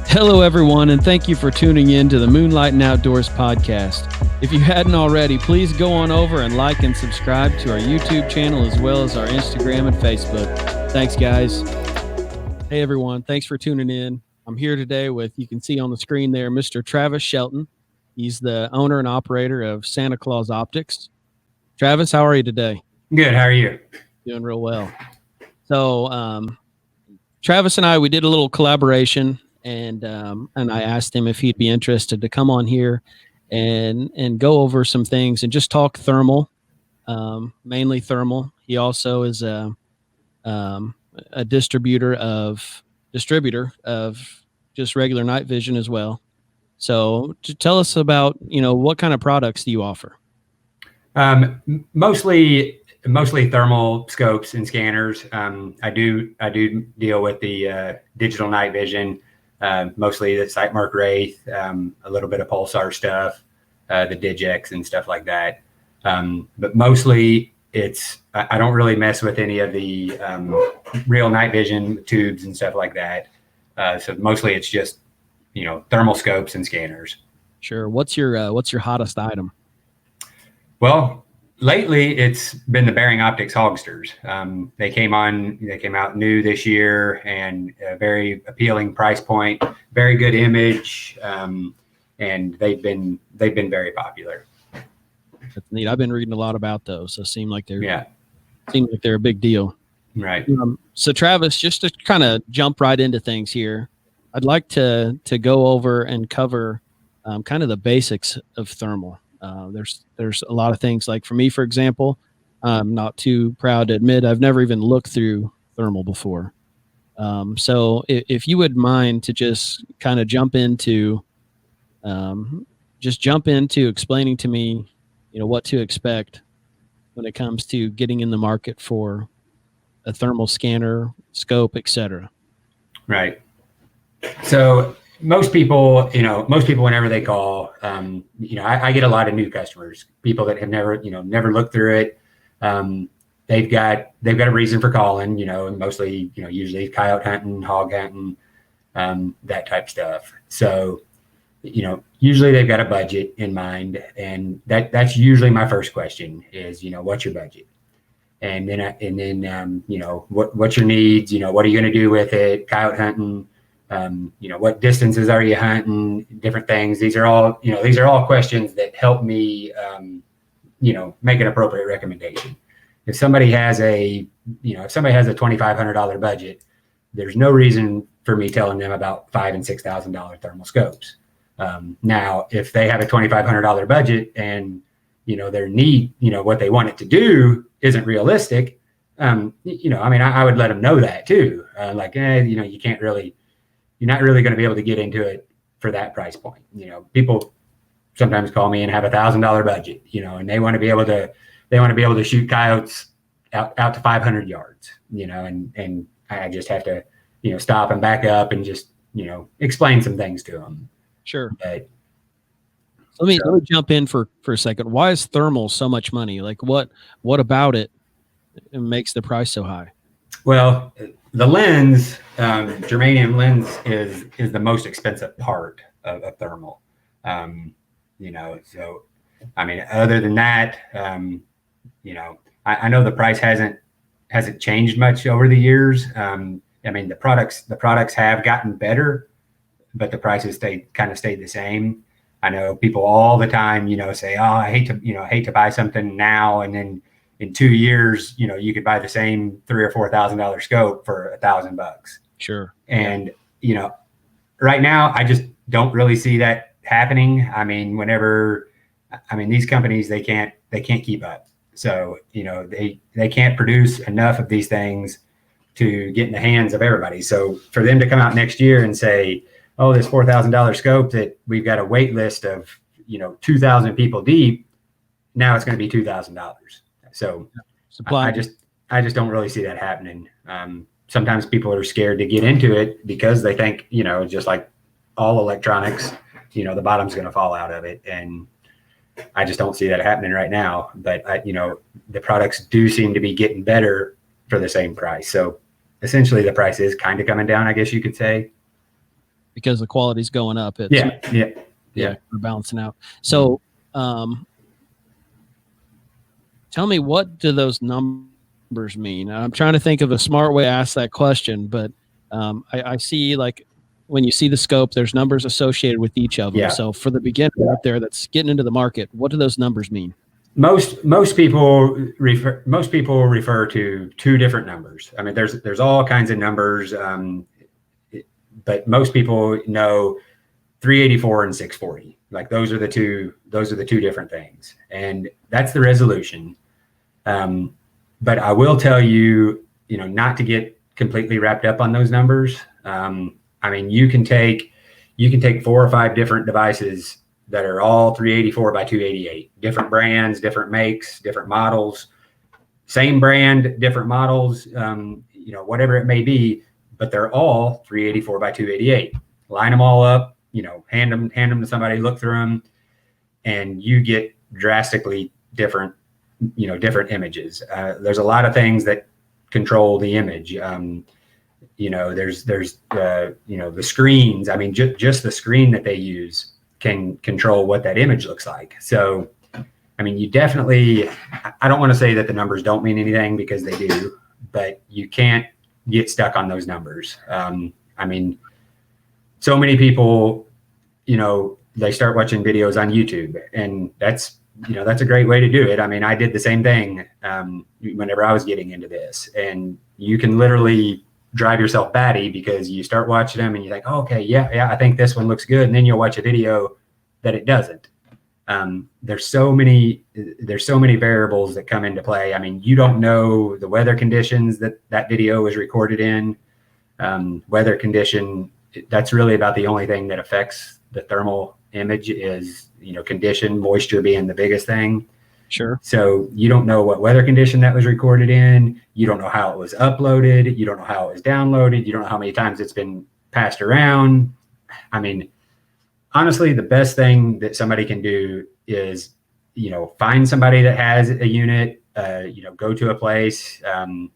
Hello, everyone, and thank you for tuning in to the Moonlight and Outdoors podcast. If you hadn't already, please go on over and like and subscribe to our YouTube channel as well as our Instagram and Facebook. Thanks, guys. Hey, everyone. Thanks for tuning in. I'm here today with, you can see on the screen there, Mr. Travis Shelton. He's the owner and operator of Santa Claus Optics. Travis, how are you today? Good. How are you? Doing real well. So, Travis and I, we did a little collaboration. And I asked him if he'd be interested to come on here and go over some things and just talk thermal, mainly thermal. He also is a distributor of just regular night vision as well. So to tell us about, what kind of products do you offer? Mostly thermal scopes and scanners. I do deal with the digital night vision. Mostly the Sightmark Wraith, a little bit of Pulsar stuff, the Digex and stuff like that. But mostly I don't really mess with any of the real night vision tubes and stuff like that. So mostly it's just, thermal scopes and scanners. Sure. What's your hottest item? Well, lately it's been the Bearing Optics Hogsters. They came out new this year, and a very appealing price point, very good image, and they've been very popular. That's neat. I've been reading a lot about those. So seem like they're a big deal. Right. So Travis, just to kind of jump right into things here, I'd like to go over and cover kind of the basics of thermal. There's a lot of things, like for me, for example, I'm not too proud to admit I've never even looked through thermal before. So if you would mind to just kind of jump into explaining to me, what to expect when it comes to getting in the market for a thermal scanner, scope, etc. Right. So most people, whenever they call, I get a lot of new customers, people that have never looked through it. They've got a reason for calling, and mostly, usually coyote hunting, hog hunting, that type stuff. So, usually they've got a budget in mind, and that's usually my first question is, what's your budget? And then, what's your needs? What are you going to do with it? Coyote hunting. What distances are you hunting? Different things. These are all questions that help me, make an appropriate recommendation. If somebody has a $2,500 budget, there's no reason for me telling them about $5,000 and $6,000 thermal scopes. Now, if they have a $2,500 budget and, their need, what they want it to do isn't realistic, I would let them know that too. You're not really going to be able to get into it for that price point. People sometimes call me and have $1,000 budget, and they want to be able to shoot coyotes out to 500 yards, and I just have to, stop and back up and just, explain some things to them. Sure. But, let me jump in for a second. Why is thermal so much money? Like what about it makes the price so high? Well, the lens, germanium lens is the most expensive part of thermal. So, other than that, I know the price hasn't changed much over the years. The products have gotten better, but the prices stayed the same. I know people all the time, say, oh, I hate to buy something now, and then in 2 years, you could buy the same $3,000 or $4,000 scope for $1,000. Sure. And, right now I just don't really see that happening. These companies, they can't keep up. So, they can't produce enough of these things to get in the hands of everybody. So for them to come out next year and say, oh, this $4,000 scope that we've got a wait list of, 2,000 people deep, now it's going to be $2,000. So I just don't really see that happening. Sometimes people are scared to get into it because they think, just like all electronics, the bottom's going to fall out of it. And I just don't see that happening right now. But, the products do seem to be getting better for the same price. So essentially the price is kind of coming down, I guess you could say. because the quality's going up. It's, yeah, we're balancing out. So, tell me, what do those numbers mean? I'm trying to think of a smart way to ask that question, but I see, like, when you see the scope, there's numbers associated with each of them. Yeah. So for the beginner out there that's getting into the market, what do those numbers mean? Most people refer to two different numbers. I mean, there's all kinds of numbers, but most people know 384 and 640. Like those are the two different things, and that's the resolution. But I will tell you, not to get completely wrapped up on those numbers. I mean, you can take 4 or 5 different devices that are all 384 by 288, different brands, different makes, different models, same brand, different models, whatever it may be, but they're all 384 by 288. Line them all up, hand them to somebody, look through them, and you get drastically different images. There's a lot of things that control the image. There's the screens. I mean, just the screen that they use can control what that image looks like. So, I mean, you definitely, I don't want to say that the numbers don't mean anything, because they do, but you can't get stuck on those numbers. I mean, so many people, they start watching videos on YouTube, and that's a great way to do it. I mean, I did the same thing whenever I was getting into this, and you can literally drive yourself batty because you start watching them and you think, oh, okay, yeah, I think this one looks good. And then you'll watch a video that it doesn't. There's so many variables that come into play. I mean, you don't know the weather conditions that video is recorded in. Weather condition, that's really about the only thing that affects the thermal image is, condition, moisture being the biggest thing. Sure. So you don't know what weather condition that was recorded in. You don't know how it was uploaded. You don't know how it was downloaded. You don't know how many times it's been passed around. I mean, honestly, the best thing that somebody can do is, find somebody that has a unit, go to a place. I'm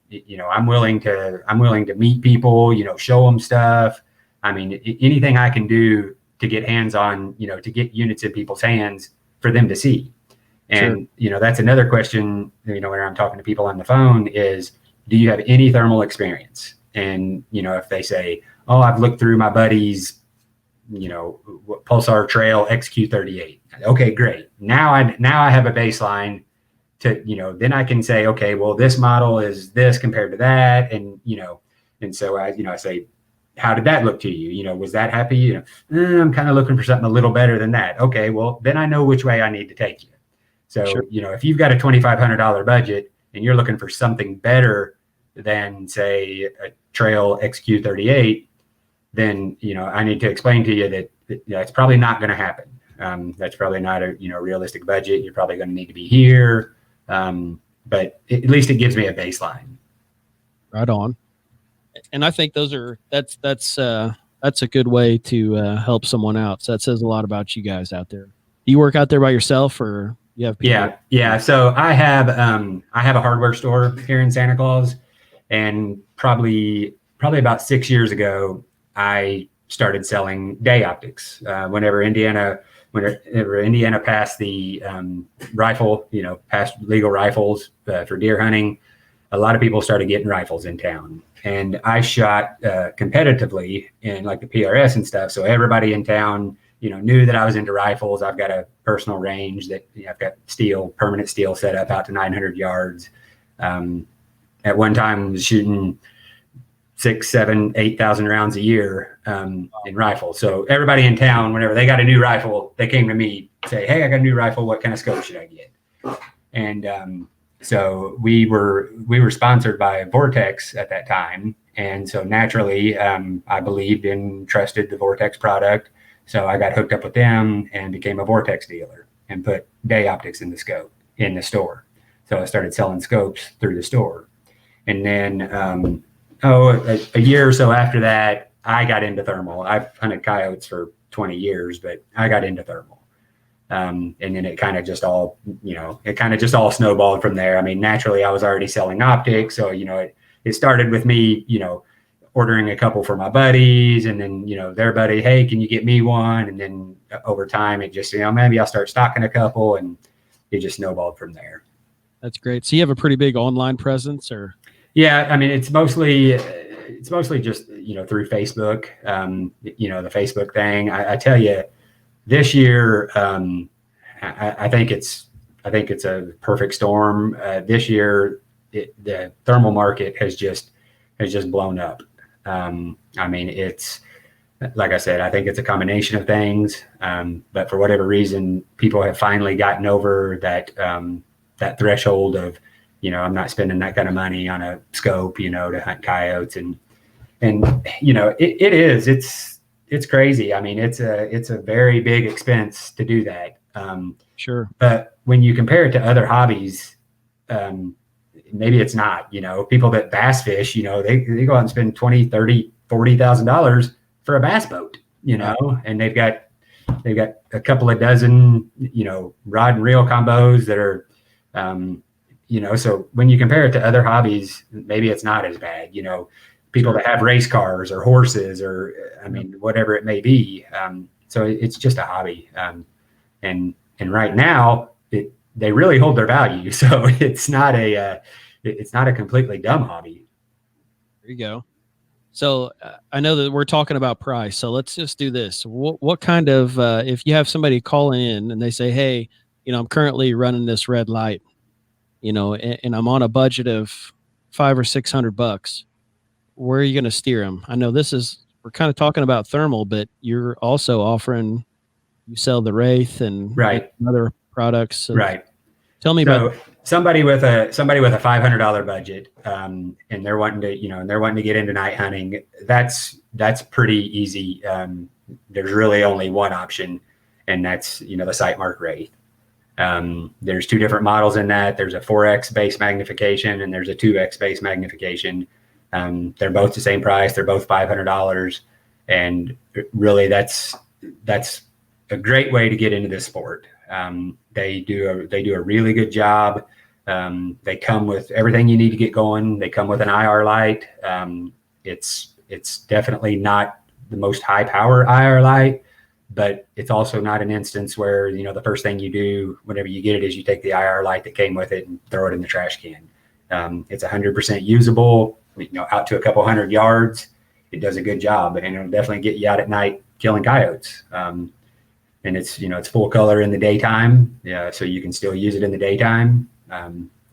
willing to meet people, show them stuff. I mean, anything I can do to get hands on, to get units in people's hands for them to see. And, sure. That's another question, when I'm talking to people on the phone is, do you have any thermal experience? And, if they say, oh, I've looked through my buddy's, Pulsar Trail XQ38. Okay, great. Now I have a baseline to, then I can say, okay, well, this model is this compared to that. And, and so I say, how did that look to you? Was that happy? I'm kind of looking for something a little better than that. Okay, well, then I know which way I need to take you. So, sure. If you've got a $2,500 budget and you're looking for something better than, say, a Trail XQ38, then, I need to explain to you that it's probably not going to happen. That's probably not a, realistic budget. You're probably going to need to be here. But at least it gives me a baseline. Right on. And I think that's a good way to help someone out. So that says a lot about you guys out there. Do you work out there by yourself, or you have people? Yeah. So I have a hardware store here in Santa Claus, and probably about 6 years ago, I started selling day optics. Whenever Indiana passed the rifle, passed legal rifles for deer hunting, a lot of people started getting rifles in town. And I shot competitively in like the PRS and stuff. So everybody in town, knew that I was into rifles. I've got a personal range that I've got permanent steel set up out to 900 yards. At one time, I was shooting 6,000, 7,000, 8,000 rounds a year in rifles. So everybody in town, whenever they got a new rifle, they came to me, say, "Hey, I got a new rifle. What kind of scope should I get?" And so we were sponsored by Vortex at that time, and so naturally, I believed and trusted the Vortex product. So I got hooked up with them and became a Vortex dealer and put day optics in the store. So I started selling scopes through the store, and then a year or so after that, I got into thermal. I've hunted coyotes for 20 years, but I got into thermal. And then it kind of just all snowballed from there. I mean, naturally I was already selling optics. So, it started with me, ordering a couple for my buddies, and then, their buddy, hey, can you get me one? And then over time, it just, maybe I'll start stocking a couple, and it just snowballed from there. That's great. So you have a pretty big online presence, or? Yeah, I mean, it's mostly just, through Facebook, the Facebook thing. I tell you, this year, I think it's a perfect storm. This year, the thermal market has just blown up. I mean, it's, like I said, I think it's a combination of things. But for whatever reason, people have finally gotten over that threshold of, I'm not spending that kind of money on a scope, to hunt coyotes. And it's crazy. I mean, it's a very big expense to do that. Sure. But when you compare it to other hobbies, maybe it's not. People that bass fish, they go out and spend $20,000, $30,000, $40,000 for a bass boat, and they've got a couple of dozen, rod and reel combos that are, so when you compare it to other hobbies, maybe it's not as bad. People that have race cars or horses, or whatever it may be. So it's just a hobby. And right now they really hold their value. So it's not a completely dumb hobby. There you go. So I know that we're talking about price. So let's just do this. What kind of, if you have somebody calling in and they say, hey, I'm currently running this red light, and I'm on a budget of $500 or $600, where are you going to steer them? I know we're kind of talking about thermal, but you're also offering, you sell the Wraith and other products. So right. Tell me about somebody with a $500 budget, and they're wanting to get into night hunting. That's pretty easy. There's really only one option, and that's, the Sightmark Wraith. There's two different models in that. There's a 4X base magnification and there's a 2X base magnification. They're both the same price. They're both $500. And really that's a great way to get into this sport. They do a really good job. They come with everything you need to get going. They come with an IR light. It's definitely not the most high power IR light, but it's also not an instance where, the first thing you do whenever you get it is you take the IR light that came with it and throw it in the trash can. It's 100% usable, out to a couple hundred yards. It does a good job, and it'll definitely get you out at night killing coyotes. And it's, it's full color in the daytime. So you can still use it in the daytime.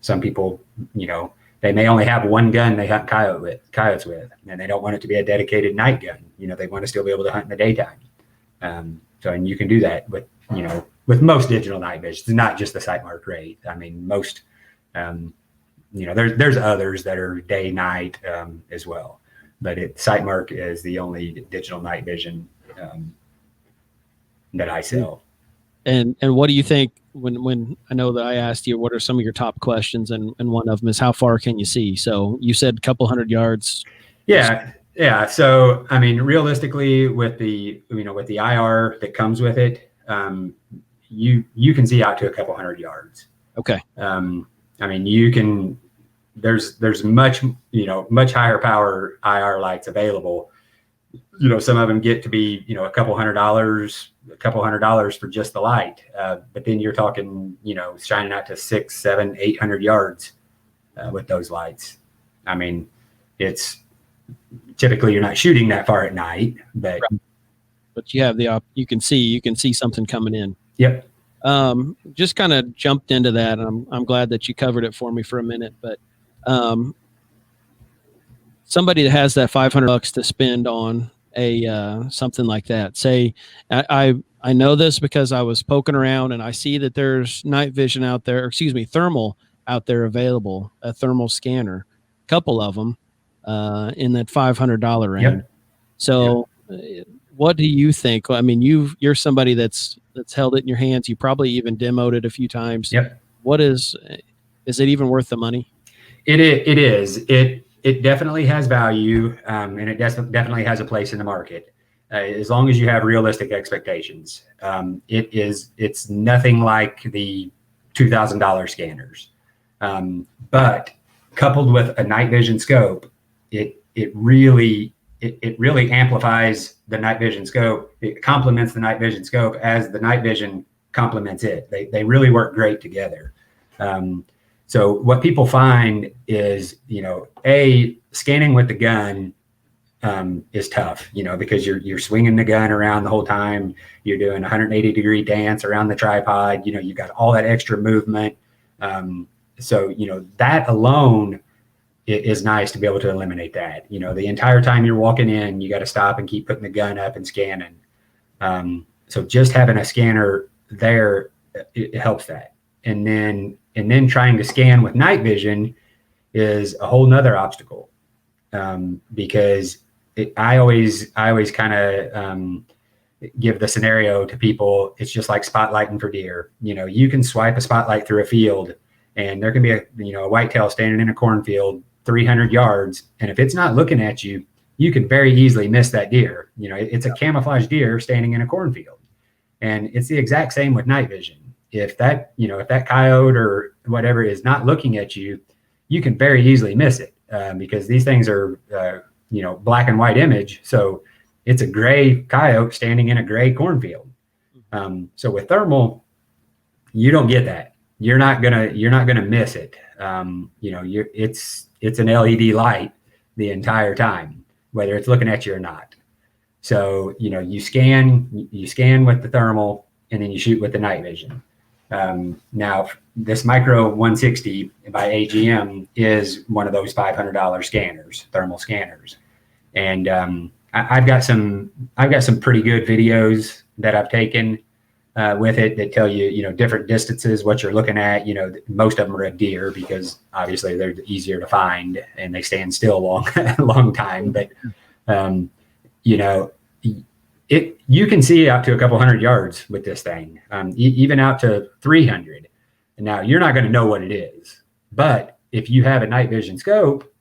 Some people, they may only have one gun they hunt coyotes with, and they don't want it to be a dedicated night gun. They want to still be able to hunt in the daytime. And you can do that with most digital night vision. It's not just the Sightmark Wraith. I mean, most, there's others that are day, night, as well, but Sightmark is the only digital night vision, that I sell. And what do you think when I know that I asked you, what are some of your top questions? And one of them is, how far can you see? So you said a couple hundred yards. Yeah. Yeah. So, I mean, realistically with the IR that comes with it, you can see out to a couple hundred yards. Okay. I mean, you can, there's much higher power IR lights available. Some of them get to be, a couple hundred dollars for just the light. But then you're talking, shining out to 600, 700, 800 yards, with those lights. I mean, it's typically you're not shooting that far at night, but you have you can see something coming in. Yep. Just kind of jumped into that. And I'm glad that you covered it for me for a minute, but, somebody that has that $500 to spend on a, something like that, say, I know this because I was poking around and I see that there's night vision out there, thermal out there available, a thermal scanner, a couple of them, in that $500 range. Yep. So what do you think? I mean, you're somebody that's held it in your hands. You probably even demoed it a few times. Yep. Is it even worth the money? It is. It definitely has value, and it definitely has a place in the market, as long as you have realistic expectations. It's nothing like the $2,000 scanners, but coupled with a night vision scope, it it really amplifies the night vision scope. It complements the night vision scope as the night vision complements it. They really work great together. So what people find is, scanning with the gun is tough, because you're swinging the gun around the whole time. You're doing a 180-degree dance around the tripod. You've got all that extra movement. So that alone is nice to be able to eliminate that. The entire time you're walking in, you got to stop and keep putting the gun up and scanning. So just having a scanner there, it helps that. And then trying to scan with night vision is a whole nother obstacle, because I always kind of give the scenario to people. It's just like spotlighting for deer. You can swipe a spotlight through a field, and there can be a whitetail standing in a cornfield 300 yards, and if it's not looking at you, you can very easily miss that deer. It's a camouflage deer standing in a cornfield, and it's the exact same with night vision. If that coyote or whatever is not looking at you, you can very easily miss it, because these things are black and white image. So it's a gray coyote standing in a gray cornfield. So with thermal, you don't get that. You're not gonna miss it. It's an LED light the entire time, whether it's looking at you or not. So you scan with the thermal, and then you shoot with the night vision. Now this Micro 160 by AGM is one of those $500 scanners, thermal scanners. And I've got some pretty good videos that I've taken with it that tell you, different distances, what you're looking at. Most of them are a deer because obviously they're easier to find and they stand still a long time. But, you can see out to a couple hundred yards with this thing, even out to 300. And now you're not going to know what it is, but if you have a night vision scope,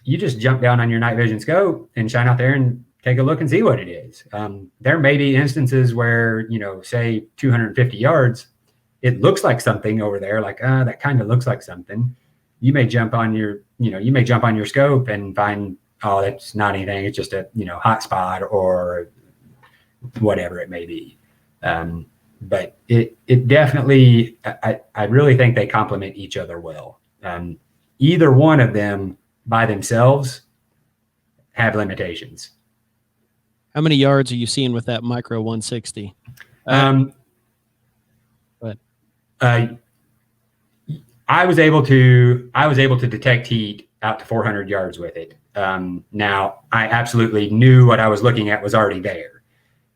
you just jump down on your night vision scope and shine out there and take a look and see what it is. There may be instances where, say 250 yards, it looks like something over there, like, that kind of looks like something. You may jump on your scope and find, oh, that's not anything. It's just a, hot spot or whatever it may be. But it definitely, I really think they complement each other well. Either one of them by themselves have limitations. How many yards are you seeing with that Micro 160? I was able to detect heat out to 400 yards with it. Now I absolutely knew what I was looking at was already there.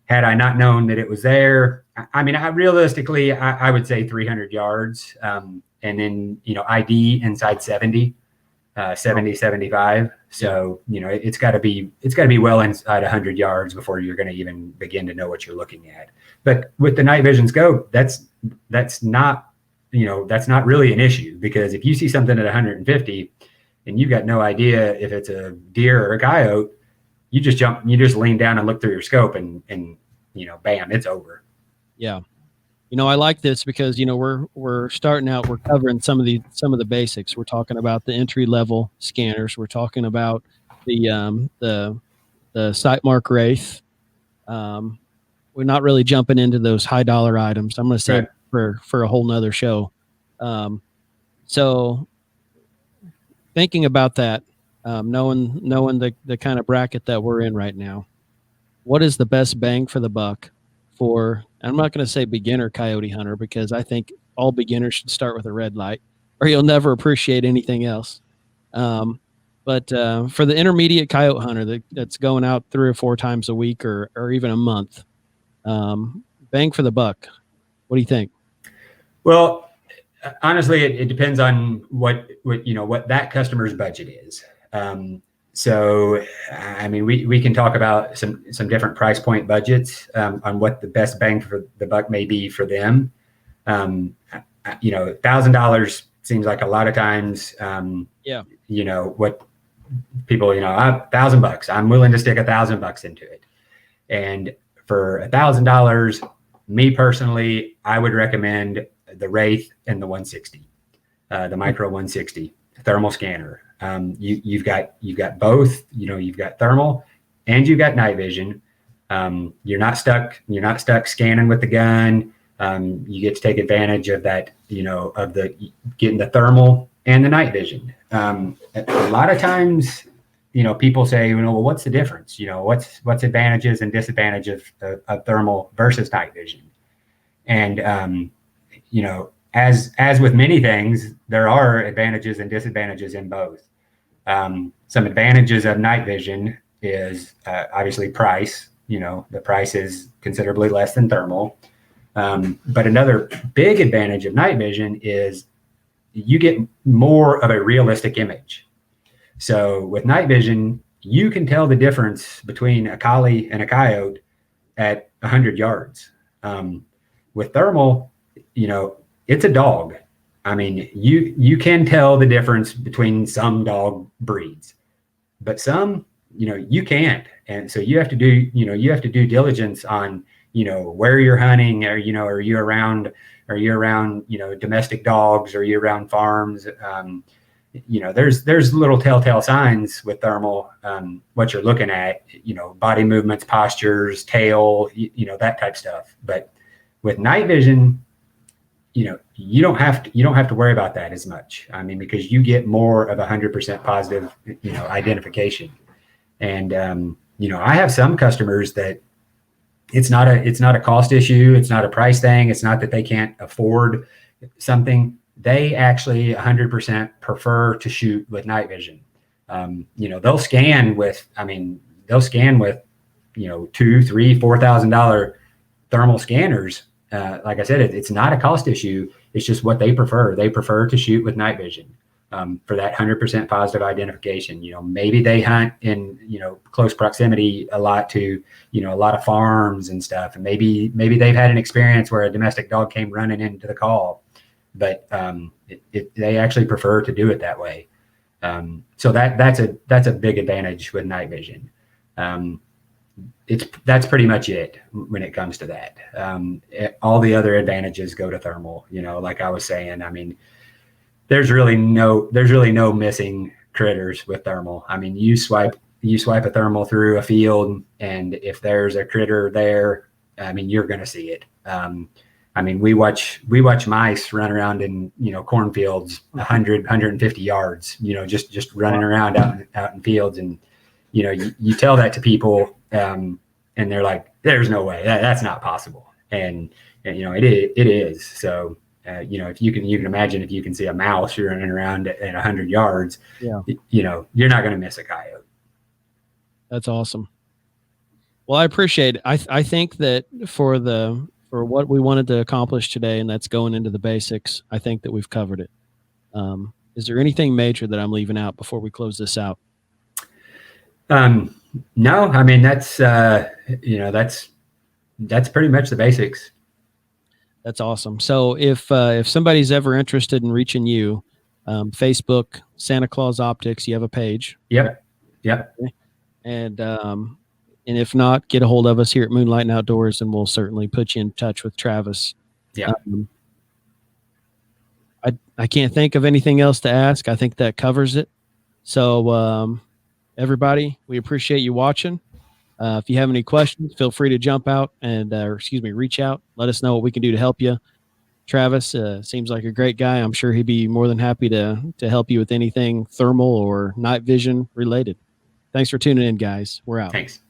Had I not known that it was there, I realistically, I would say 300 yards. And then, ID inside 70, 75. So, it's gotta be well inside 100 yards before you're going to even begin to know what you're looking at. But with the night vision scope, that's not really an issue, because if you see something at 150 and you've got no idea if it's a deer or a coyote, you just lean down and look through your scope and bam, it's over. Yeah. I like this because, we're starting out, we're covering some of the basics. We're talking about the entry level scanners. We're talking about the Sightmark Wraith. We're not really jumping into those high dollar items. I'm going to say for a whole nother show. So thinking about that, knowing the kind of bracket that we're in right now, what is the best bang for the buck for, I'm not going to say beginner coyote hunter, because I think all beginners should start with a red light or you'll never appreciate anything else. But for the intermediate coyote hunter that's going out 3 or 4 times a week or even a month, bang for the buck, what do you think? Well, honestly, it depends on what that customer's budget is. So, we can talk about some different price point budgets on what the best bang for the buck may be for them. $1,000 seems like a lot of times. What people, $1,000. I'm willing to stick $1,000 into it. And for $1,000, me personally, I would recommend the Wraith and the 160, the Micro 160 thermal scanner. You've got both. You've got thermal and you've got night vision. You're not stuck scanning with the gun. You get to take advantage of that, of getting the thermal and the night vision. A lot of times, people say, well, what's the difference? What's advantages and disadvantages of thermal versus night vision? And, as with many things, there are advantages and disadvantages in both. Some advantages of night vision is obviously price. The price is considerably less than thermal. But another big advantage of night vision is you get more of a realistic image. So with night vision, you can tell the difference between a collie and a coyote at 100 yards. With thermal, it's a dog. I mean, you can tell the difference between some dog breeds, but some, you can't. And so you have to do diligence on, where you're hunting, or, are you around, domestic dogs, or are you around farms? There's little telltale signs with thermal, what you're looking at, body movements, postures, tail, that type stuff. But with night vision, you don't have to worry about that as much. I mean, because you get more of 100% positive, identification. And, I have some customers that it's not a cost issue. It's not a price thing. It's not that they can't afford something. They actually 100% prefer to shoot with night vision. They'll scan with, $2,000, $3,000, $4,000 thermal scanners. Like I said, it's not a cost issue. It's just what they prefer. They prefer to shoot with night vision for that 100% positive identification. Maybe they hunt in, close proximity a lot to, a lot of farms and stuff. And maybe they've had an experience where a domestic dog came running into the call, but they actually prefer to do it that way. So that's a big advantage with night vision. That's pretty much it when it comes to that. All the other advantages go to thermal. Like I was saying, I mean, there's really no missing critters with thermal. I mean, you swipe a thermal through a field, and if there's a critter there, I mean, you're going to see it. I mean, we watch mice run around in, cornfields 100, 150 yards, just running around out in fields. And, you tell that to people, and they're like, there's no way that's not possible. And it is. So, if you can imagine, if you can see a mouse running around at 100 yards, you're not going to miss a coyote. That's awesome. Well, I appreciate it. I think that for what we wanted to accomplish today, and that's going into the basics, I think that we've covered it. Is there anything major that I'm leaving out before we close this out? No, I mean, that's pretty much the basics. That's awesome. So if somebody's ever interested in reaching you, Facebook, Santa Claus Optics, you have a page. Yep. Okay. And if not, get a hold of us here at Moonlight and Outdoors, and we'll certainly put you in touch with Travis. Yeah. I can't think of anything else to ask. I think that covers it. So everybody, we appreciate you watching. If you have any questions, feel free to jump out and, reach out. Let us know what we can do to help you. Travis seems like a great guy. I'm sure he'd be more than happy to help you with anything thermal or night vision related. Thanks for tuning in, guys. We're out. Thanks.